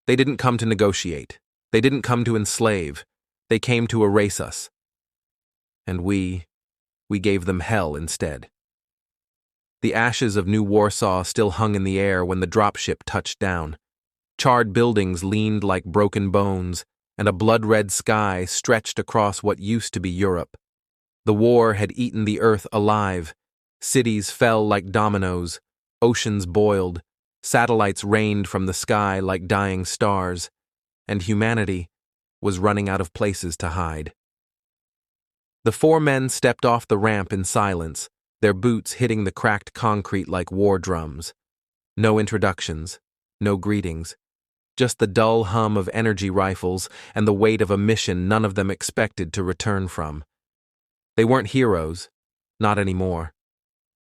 They didn't come to negotiate. They didn't come to enslave. They came to erase us. And we gave them hell instead. The ashes of New Warsaw still hung in the air when the dropship touched down. Charred buildings leaned like broken bones, and a blood-red sky stretched across what used to be Europe. The war had eaten the earth alive. Cities fell like dominoes, oceans boiled, satellites rained from the sky like dying stars, and humanity was running out of places to hide. The four men stepped off the ramp in silence, their boots hitting the cracked concrete like war drums. No introductions, no greetings, just the dull hum of energy rifles and the weight of a mission none of them expected to return from. They weren't heroes, not anymore.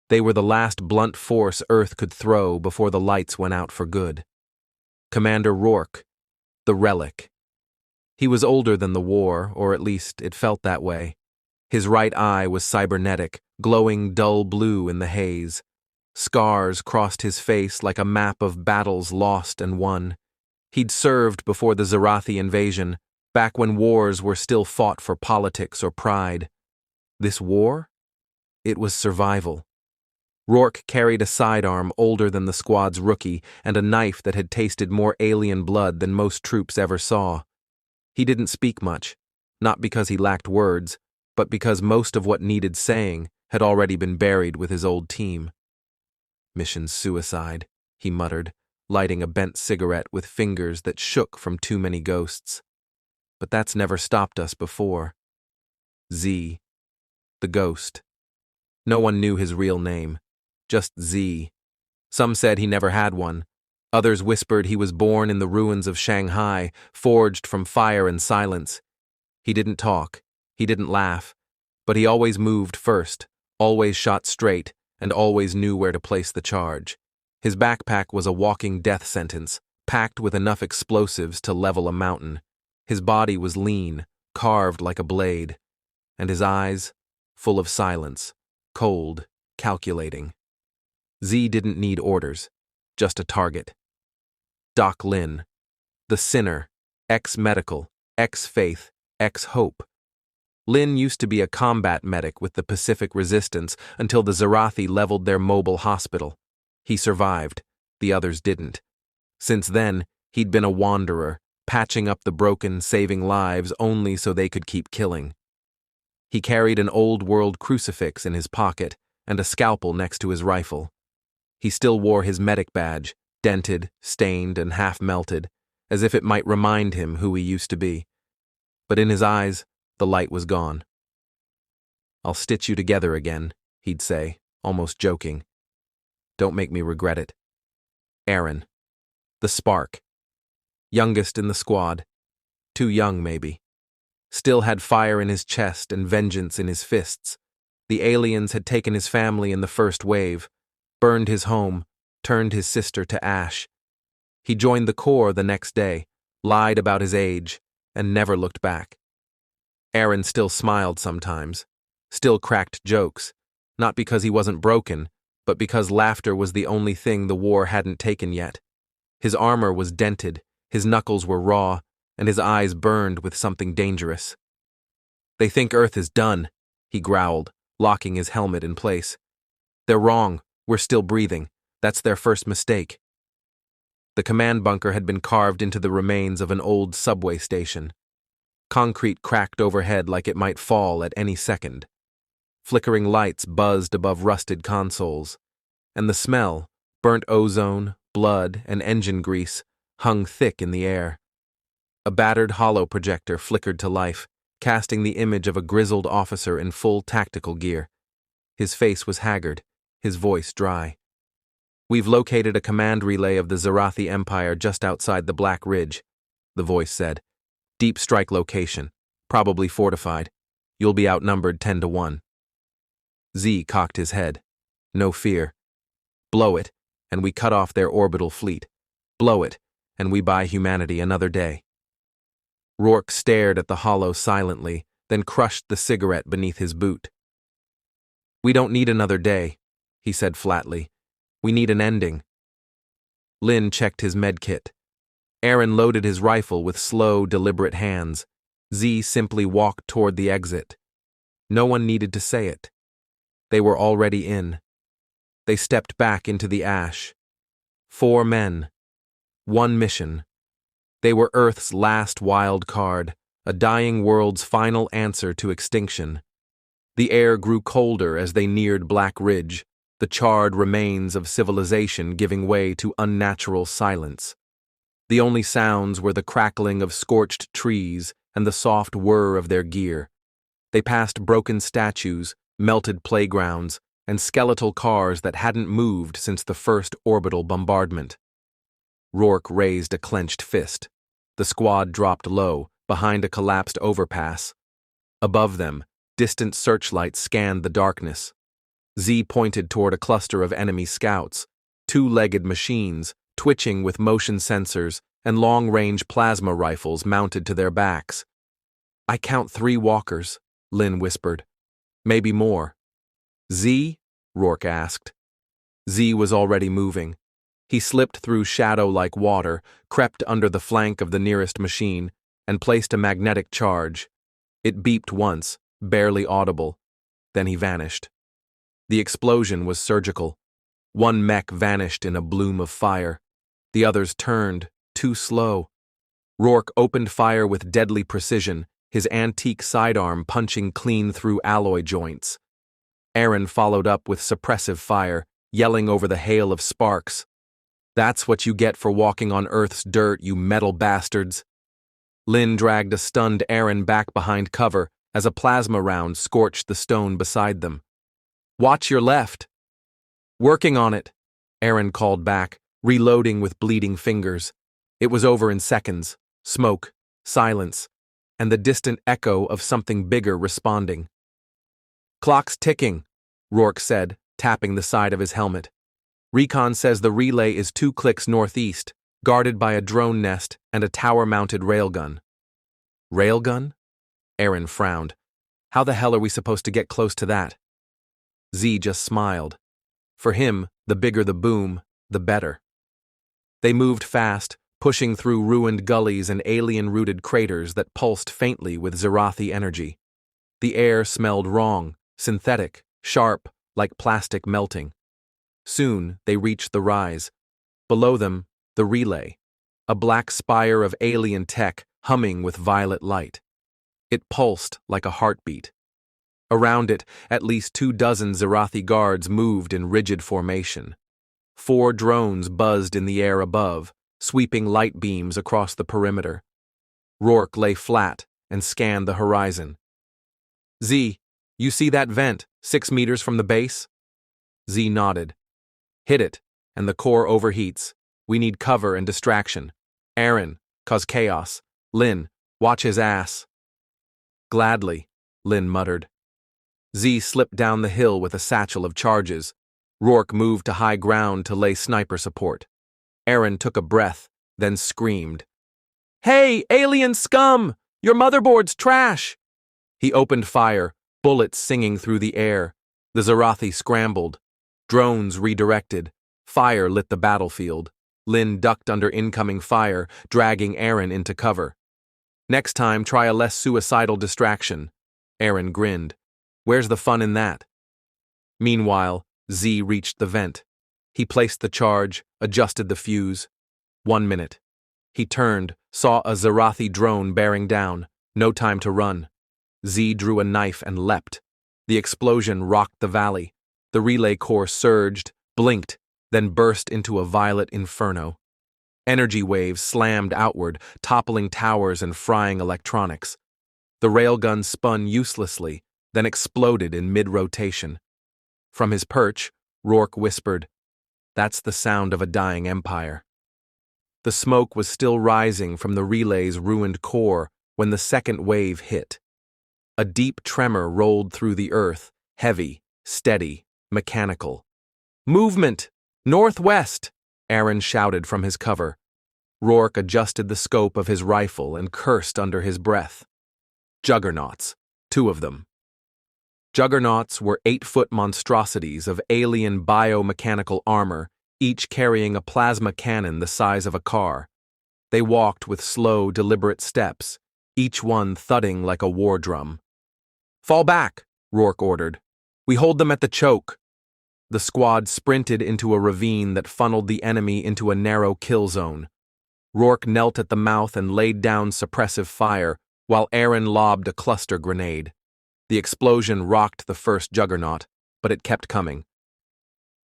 They were the last blunt force Earth could throw before the lights went out for good. Commander Rourke, the relic. He was older than the war, or at least it felt that way. His right eye was cybernetic, glowing dull blue in the haze. Scars crossed his face like a map of battles lost and won. He'd served before the Zarathi invasion, back when wars were still fought for politics or pride. This war? It was survival. Rourke carried a sidearm older than the squad's rookie and a knife that had tasted more alien blood than most troops ever saw. He didn't speak much, not because he lacked words, but because most of what needed saying had already been buried with his old team. Mission suicide, he muttered, lighting a bent cigarette with fingers that shook from too many ghosts. But that's never stopped us before. Z. The ghost. No one knew his real name. Just Z. Some said he never had one. Others whispered he was born in the ruins of Shanghai, forged from fire and silence. He didn't talk. He didn't laugh. But he always moved first, always shot straight, and always knew where to place the charge. His backpack was a walking death sentence, packed with enough explosives to level a mountain. His body was lean, carved like a blade, and his eyes, full of silence, cold, calculating. Z didn't need orders, just a target. Doc Lin, the sinner, ex-medical, ex-faith, ex-hope. Lin used to be a combat medic with the Pacific Resistance until the Zarathi leveled their mobile hospital. He survived, the others didn't. Since then, he'd been a wanderer, patching up the broken, saving lives only so they could keep killing. He carried an old-world crucifix in his pocket and a scalpel next to his rifle. He still wore his medic badge, dented, stained, and half-melted, as if it might remind him who he used to be. But in his eyes, the light was gone. "I'll stitch you together again," he'd say, almost joking. "Don't make me regret it." Aaron. The spark. Youngest in the squad. Too young, maybe. Still had fire in his chest and vengeance in his fists. The aliens had taken his family in the first wave, burned his home, turned his sister to ash. He joined the Corps the next day, lied about his age, and never looked back. Aaron still smiled sometimes, still cracked jokes, not because he wasn't broken, but because laughter was the only thing the war hadn't taken yet. His armor was dented, his knuckles were raw, and his eyes burned with something dangerous. "They think Earth is done," he growled, locking his helmet in place. "They're wrong, we're still breathing. That's their first mistake." The command bunker had been carved into the remains of an old subway station. Concrete cracked overhead like it might fall at any second. Flickering lights buzzed above rusted consoles, and the smell, burnt ozone, blood, and engine grease, hung thick in the air. A battered holo projector flickered to life, casting the image of a grizzled officer in full tactical gear. His face was haggard, his voice dry. "We've located a command relay of the Zarathi Empire just outside the Black Ridge," the voice said. "Deep strike location, probably fortified. You'll be outnumbered 10-1. Z cocked his head. "No fear. Blow it, and we cut off their orbital fleet. Blow it, and we buy humanity another day." Rourke stared at the holo silently, then crushed the cigarette beneath his boot. "We don't need another day," he said flatly. "We need an ending." Lin checked his medkit. Aaron loaded his rifle with slow, deliberate hands. Z simply walked toward the exit. No one needed to say it. They were already in. They stepped back into the ash. 4 men. 1 mission. They were Earth's last wild card, a dying world's final answer to extinction. The air grew colder as they neared Black Ridge, the charred remains of civilization giving way to unnatural silence. The only sounds were the crackling of scorched trees and the soft whir of their gear. They passed broken statues, melted playgrounds, and skeletal cars that hadn't moved since the first orbital bombardment. Rourke raised a clenched fist. The squad dropped low, behind a collapsed overpass. Above them, distant searchlights scanned the darkness. Z pointed toward a cluster of enemy scouts, 2-legged machines, twitching with motion sensors and long-range plasma rifles mounted to their backs. "I count 3 walkers," Lynn whispered. "Maybe more." "Z?" Rourke asked. Z was already moving. He slipped through shadow-like water, crept under the flank of the nearest machine, and placed a magnetic charge. It beeped once, barely audible. Then he vanished. The explosion was surgical. 1 mech vanished in a bloom of fire. The others turned, too slow. Rourke opened fire with deadly precision, his antique sidearm punching clean through alloy joints. Aaron followed up with suppressive fire, yelling over the hail of sparks. "That's what you get for walking on Earth's dirt, you metal bastards." Lynn dragged a stunned Aaron back behind cover as a plasma round scorched the stone beside them. "Watch your left." "Working on it," Aaron called back, reloading with bleeding fingers. It was over in seconds. Smoke, silence, and the distant echo of something bigger responding. "Clock's ticking," Rourke said, tapping the side of his helmet. "Recon says the relay is 2 clicks northeast, guarded by a drone nest and a tower-mounted railgun." "Railgun?" Aaron frowned. "How the hell are we supposed to get close to that?" Z just smiled. For him, the bigger the boom, the better. They moved fast, pushing through ruined gullies and alien-rooted craters that pulsed faintly with Zerathi energy. The air smelled wrong, synthetic, sharp, like plastic melting. Soon, they reached the rise. Below them, the relay, a black spire of alien tech humming with violet light. It pulsed like a heartbeat. Around it, at least 24 Zerathi guards moved in rigid formation. 4 drones buzzed in the air above, sweeping light beams across the perimeter. Rourke lay flat and scanned the horizon. "Z, you see that vent, 6 meters from the base?" Z nodded. "Hit it, and the core overheats. We need cover and distraction. Aaron, cause chaos. Lynn, watch his ass." "Gladly," Lynn muttered. Z slipped down the hill with a satchel of charges. Rourke moved to high ground to lay sniper support. Aaron took a breath, then screamed. "Hey, alien scum! Your motherboard's trash!" He opened fire, bullets singing through the air. The Zerathi scrambled. Drones redirected. Fire lit the battlefield. Lynn ducked under incoming fire, dragging Aaron into cover. "Next time, try a less suicidal distraction." Aaron grinned. "Where's the fun in that?" Meanwhile, Z reached the vent. He placed the charge, adjusted the fuse. 1 minute. He turned, saw a Zerathi drone bearing down. No time to run. Z drew a knife and leapt. The explosion rocked the valley. The relay core surged, blinked, then burst into a violet inferno. Energy waves slammed outward, toppling towers and frying electronics. The railgun spun uselessly, then exploded in mid-rotation. From his perch, Rourke whispered, "That's the sound of a dying empire." The smoke was still rising from the relay's ruined core when the second wave hit. A deep tremor rolled through the earth, heavy, steady, mechanical. "Movement! Northwest!" Aaron shouted from his cover. Rourke adjusted the scope of his rifle and cursed under his breath. Juggernauts, 2 of them. Juggernauts were 8-foot monstrosities of alien biomechanical armor, each carrying a plasma cannon the size of a car. They walked with slow, deliberate steps, each one thudding like a war drum. "Fall back," Rourke ordered. "We hold them at the choke." The squad sprinted into a ravine that funneled the enemy into a narrow kill zone. Rourke knelt at the mouth and laid down suppressive fire, while Aaron lobbed a cluster grenade. The explosion rocked the first juggernaut, but it kept coming.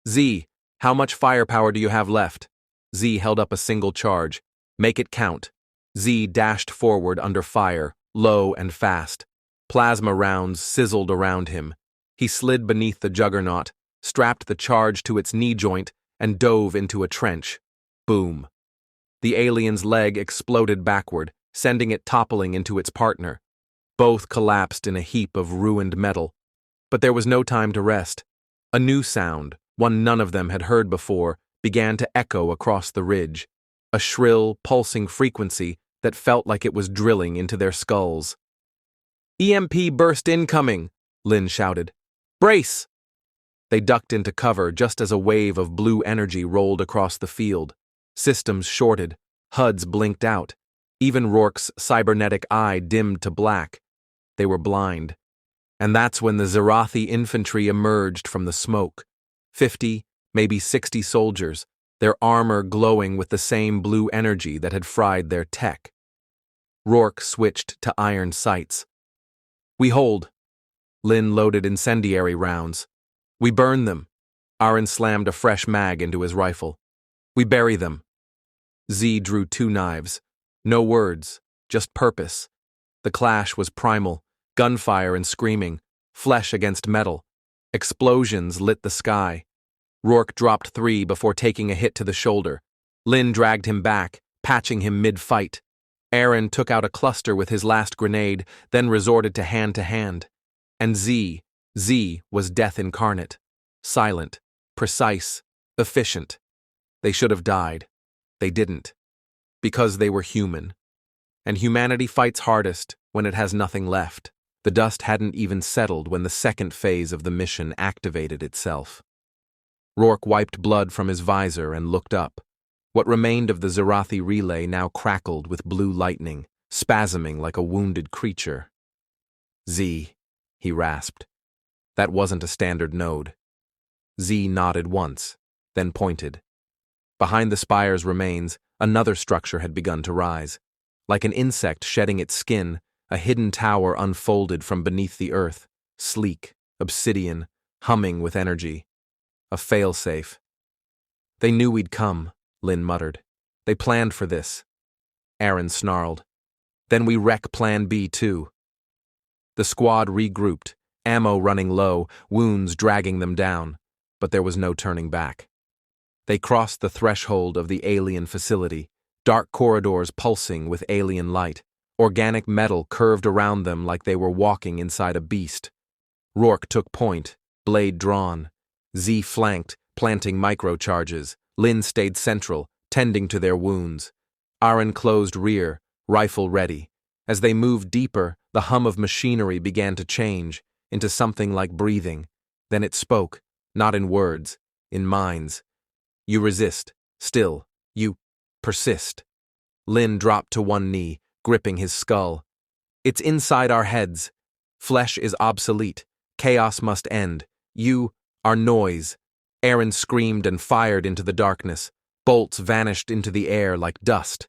"Z, how much firepower do you have left?" Z held up a single charge. "Make it count." Z dashed forward under fire, low and fast. Plasma rounds sizzled around him. He slid beneath the juggernaut, strapped the charge to its knee joint, and dove into a trench. Boom. The alien's leg exploded backward, sending it toppling into its partner. Both collapsed in a heap of ruined metal. But there was no time to rest. A new sound, one none of them had heard before, began to echo across the ridge. A shrill, pulsing frequency that felt like it was drilling into their skulls. "EMP burst incoming," Lynn shouted. "Brace!" They ducked into cover just as a wave of blue energy rolled across the field. Systems shorted, HUDs blinked out. Even Rourke's cybernetic eye dimmed to black. They were blind. And that's when the Zerathi infantry emerged from the smoke. 50, maybe 60 soldiers, their armor glowing with the same blue energy that had fried their tech. Rourke switched to iron sights. "We hold." Lynn loaded incendiary rounds. "We burn them." Aaron slammed a fresh mag into his rifle. "We bury them." Z drew 2 knives. No words, just purpose. The clash was primal, gunfire and screaming, flesh against metal. Explosions lit the sky. Rourke dropped 3 before taking a hit to the shoulder. Lynn dragged him back, patching him mid-fight. Aaron took out a cluster with his last grenade, then resorted to hand. And Z was death incarnate. Silent, precise, efficient. They should have died. They didn't. Because they were human. And humanity fights hardest when it has nothing left. The dust hadn't even settled when the second phase of the mission activated itself. Rourke wiped blood from his visor and looked up. What remained of the Zerathi relay now crackled with blue lightning, spasming like a wounded creature. "Z," he rasped. That wasn't a standard node. Z nodded once, then pointed. Behind the spire's remains, another structure had begun to rise. Like an insect shedding its skin, a hidden tower unfolded from beneath the earth, sleek, obsidian, humming with energy. A failsafe. "They knew we'd come," Lynn muttered. "They planned for this." Aaron snarled. "Then we wreck Plan B too." The squad regrouped, ammo running low, wounds dragging them down, but there was no turning back. They crossed the threshold of the alien facility, dark corridors pulsing with alien light, organic metal curved around them like they were walking inside a beast. Rourke took point, blade drawn. Z flanked, planting microcharges. Lynn stayed central, tending to their wounds. Aaron closed rear, rifle ready. As they moved deeper, the hum of machinery began to change into something like breathing. Then it spoke, not in words, in minds. "You resist. Still. You persist." Lynn dropped to one knee, gripping his skull. "It's inside our heads. Flesh is obsolete. Chaos must end. You are noise." Aaron screamed and fired into the darkness. Bolts vanished into the air like dust.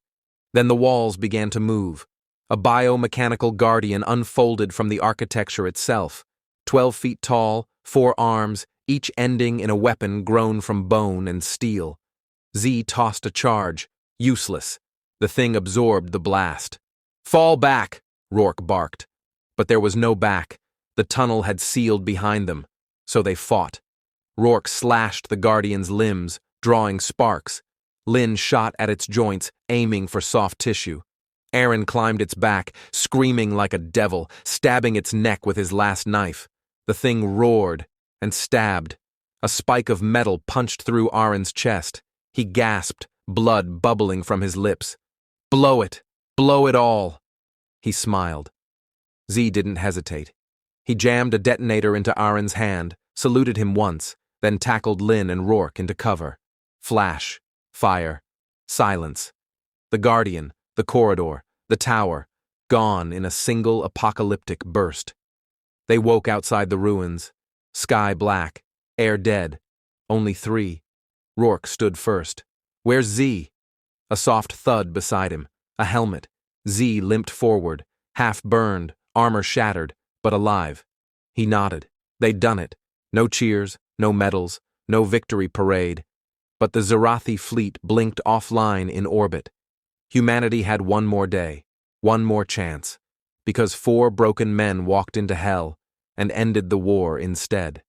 Then the walls began to move. A biomechanical guardian unfolded from the architecture itself. 12 feet tall, 4 arms, each ending in a weapon grown from bone and steel. Z tossed a charge. Useless. The thing absorbed the blast. "Fall back," Rourke barked. But there was no back. The tunnel had sealed behind them. So they fought. Rourke slashed the guardian's limbs, drawing sparks. Lynn shot at its joints, aiming for soft tissue. Aaron climbed its back, screaming like a devil, stabbing its neck with his last knife. The thing roared and stabbed. A spike of metal punched through Aaron's chest. He gasped, blood bubbling from his lips. "Blow it! Blow it all!" He smiled. Z didn't hesitate. He jammed a detonator into Aaron's hand, saluted him once, then tackled Lynn and Rourke into cover. Flash. Fire. Silence. The The Guardian, the corridor, the tower, gone in a single apocalyptic burst. They woke outside the ruins. Sky black, air dead. Only three. Rourke stood first. Where's Z? A soft thud beside him. A helmet. Z limped forward, half burned, armor shattered, but alive. He nodded. They'd done it. No cheers, no medals, no victory parade. But the Zarathi fleet blinked offline in orbit. Humanity had one more day, one more chance, because 4 broken men walked into hell and ended the war instead.